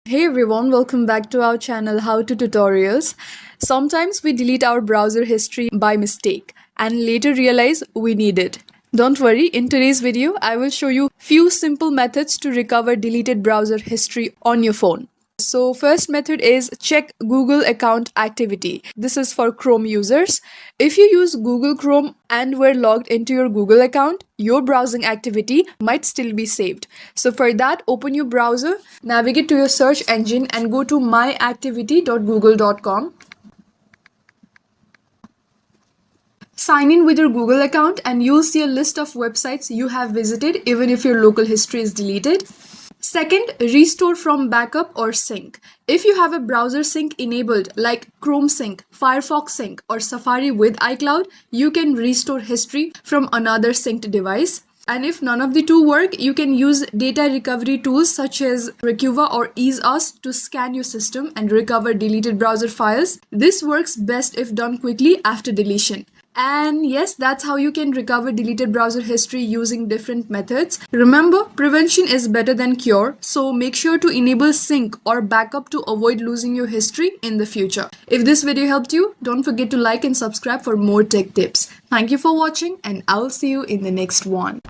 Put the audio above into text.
Hey everyone, welcome back to our channel How to Tutorials. Sometimes we delete our browser history by mistake and later realize we need it. Don't worry, in today's video I will show you few simple methods to recover deleted browser history on your phone. So first method is check Google account activity. This is for Chrome users. If you use Google Chrome and were logged into your Google account, your browsing activity might still be saved. So for that, open your browser, navigate to your search engine and go to myactivity.google.com. Sign in with your Google account and you'll see a list of websites you have visited even if your local history is deleted. Second, restore from backup or sync. If you have a browser sync enabled like Chrome Sync, Firefox Sync or Safari with iCloud, you can restore history from another synced device. And if none of the two work, you can use data recovery tools such as Recuva or EaseUs to scan your system and recover deleted browser files. This works best if done quickly after deletion. And yes, that's how you can recover deleted browser history using different methods. Remember, prevention is better than cure, so make sure to enable sync or backup to avoid losing your history in the future. If this video helped you, don't forget to like and subscribe for more tech tips. Thank you for watching and I'll see you in the next one.